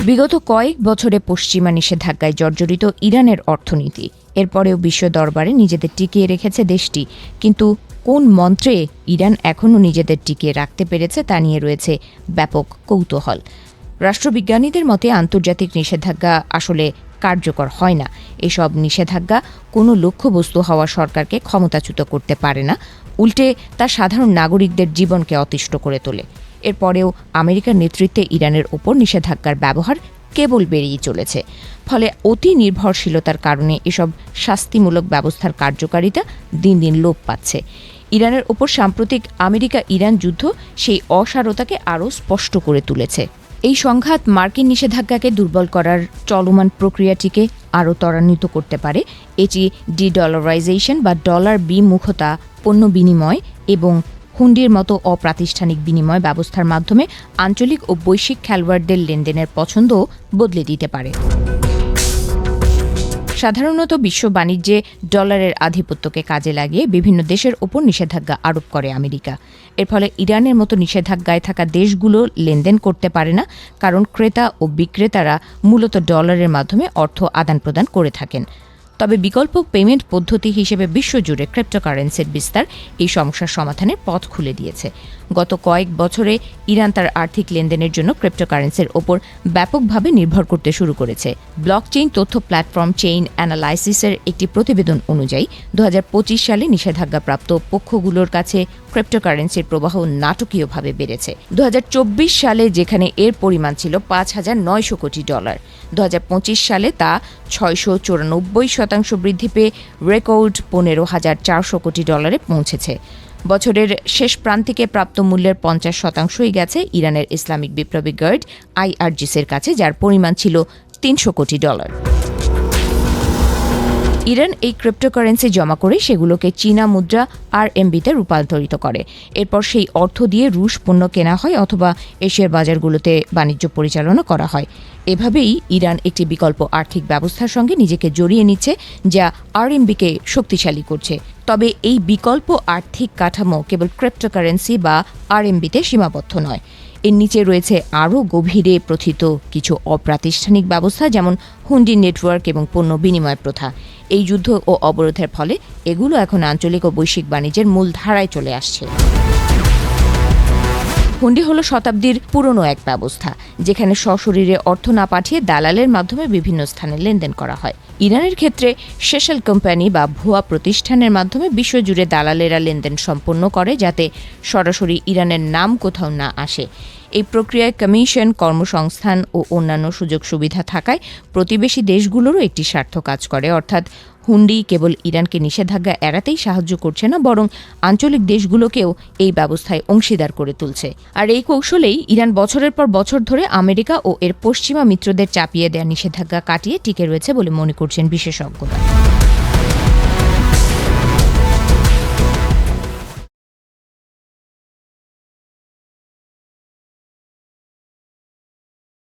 বিগত কয়েক বছরে পশ্চিমা নিষেধাজ্ঞায় জর্জরিত ইরানের অর্থনীতি এরপরেও বিশ্ব দরবারে নিজেদের টিকিয়ে রেখেছে দেশটি, কিন্তু কোন মন্ত্রে ইরান এখনও নিজেদের টিকিয়ে রাখতে পেরেছে তা নিয়ে রয়েছে ব্যাপক কৌতূহল। রাষ্ট্রবিজ্ঞানীদের মতে আন্তর্জাতিক নিষেধাজ্ঞা আসলে কার্যকর হয় না। এসব নিষেধাজ্ঞা কোনো লক্ষ্যবস্তু হওয়া সরকারকে ক্ষমতাচ্যুত করতে পারে না, উল্টে তা সাধারণ নাগরিকদের জীবনকে অতিষ্ঠ করে তোলে। এরপরেও আমেরিকার নেতৃত্বে ইরানের ওপর নিষেধাজ্ঞার ব্যবহার কেবল বেড়েই চলেছে। ফলে অতি নির্ভরশীলতার কারণে এসব শাস্তিমূলক ব্যবস্থার কার্যকারিতা দিন দিন লোপ পাচ্ছে। ইরানের ওপর সাম্প্রতিক আমেরিকা ইরান যুদ্ধ সেই অসারতাকে আরও স্পষ্ট করে তুলেছে। এই সংঘাত মার্কিন নিষেধাজ্ঞাকে দুর্বল করার চলমান প্রক্রিয়াটিকে আরও ত্বরান্বিত করতে পারে। এটি ডি-ডলারাইজেশন বা ডলার বিমুখতা, পণ্য বিনিময় এবং হুন্ডির মতো অপ্রাতিষ্ঠানিক বিনিময় ব্যবস্থার মাধ্যমে আঞ্চলিক ও বৈশ্বিক খেলোয়াড়দের লেনদেনের পছন্দও বদলে দিতে পারে। সাধারণত বিশ্ব বাণিজ্যে ডলারের আধিপত্যকে কাজে লাগিয়ে বিভিন্ন দেশের ওপর নিষেধাজ্ঞা আরোপ করে আমেরিকা। এর ফলে ইরানের মতো নিষেধাজ্ঞায় থাকা দেশগুলো লেনদেন করতে পারে না, কারণ ক্রেতা ও বিক্রেতারা মূলত ডলারের মাধ্যমে অর্থ আদান প্রদান করে থাকেন। তবে বিকল্প পেমেন্ট পদ্ধতি হিসেবে বিশ্বজুড়ে ক্রিপ্টোকারেন্সির বিস্তার এই সমস্যার সমাধানের পথ খুলে দিয়েছে। গত কয়েক বছরে ইরান তার আর্থিক লেনদেনের জন্য ক্রিপ্টোকারেন্সির ওপর ব্যাপকভাবে নির্ভর করতে শুরু করেছে। ব্লকচেইন তথ্য প্ল্যাটফর্ম চেইন অ্যানালাইসিসের একটি প্রতিবেদন অনুযায়ী 2025 সালে নিষেধাজ্ঞাপ্রাপ্ত পক্ষগুলোর কাছে ক্রিপ্টোকারেন্সির প্রবাহ নাটকীয়ভাবে বেড়েছে। 2024 সালে যেখানে এর পরিমাণ ছিল $5,900 কোটি, 2025 সালে তা 694% বৃদ্ধি পেয়ে রেকর্ড $15,400 কোটি পৌঁছেছে। বছরের শেষ প্রান্তিকে প্রাপ্ত মূল্যের 50%ই গেছে ইরানের ইসলামিক বিপ্লবী গার্ড IRGCর কাছে, যার পরিমাণ ছিল $300 কোটি। ইরান এই ক্রিপ্টোকারেন্সি জমা করে সেগুলোকে চীনা মুদ্রা RMBতে রূপান্তরিত করে। এরপর সেই অর্থ দিয়ে রুশ পণ্য কেনা হয় অথবা এশিয়ার বাজারগুলোতে বাণিজ্য পরিচালনা করা হয়। এভাবেই ইরান একটি বিকল্প আর্থিক ব্যবস্থার সঙ্গে নিজেকে জড়িয়ে নিচ্ছে, যা RMBকে শক্তিশালী করছে। তবে এই বিকল্প আর্থিক কাঠামো কেবল ক্রিপ্টোকারেন্সি বা RMBতে সীমাবদ্ধ নয়। এর নিচে রয়েছে আরও গভীরে প্রথিত কিছু অপ্রাতিষ্ঠানিক ব্যবস্থা, যেমন হুন্ডি নেটওয়ার্ক এবং পণ্য বিনিময় প্রথা। এই যুদ্ধ ও অবরোধের ফলে এগুলো এখন আঞ্চলিক ও বৈশ্বিক বাণিজ্যের মূল ধারায় চলে আসছে। হুন্ডি হলো শতাব্দীর পুরনো এক ব্যবস্থা, যেখানে সশরীরে অর্থ না পাঠিয়ে দালালের মাধ্যমে বিভিন্ন স্থানে লেনদেন করা হয়। ইরানের ক্ষেত্রে শেশেল কোম্পানি বা ভুয়া প্রতিষ্ঠানের মাধ্যমে বিশ্বজুড়ে দালালেরা লেনদেন সম্পন্ন করে, যাতে সরাসরি ইরানের নাম কোথাও না আসে। এই প্রক্রিয়ায় কমিশন, কর্মসংস্থান ও অন্যান্য সুযোগ সুবিধা থাকায় প্রতিবেশী দেশগুলোরও একটি স্বার্থ কাজ করে। অর্থাৎ হুন্ডি কেবল ইরানকে নিষেধাজ্ঞা এড়াতেই সাহায্য করছে না, বরং আঞ্চলিক দেশগুলোকেও এই ব্যবস্থায় অংশীদার করে তুলছে। আর এই কৌশলেই ইরান বছরের পর বছর ধরে আমেরিকা ও এর পশ্চিমা মিত্রদের চাপিয়ে দেওয়া নিষেধাজ্ঞা কাটিয়ে টিকে রয়েছে বলে মনে করছেন বিশেষজ্ঞরা।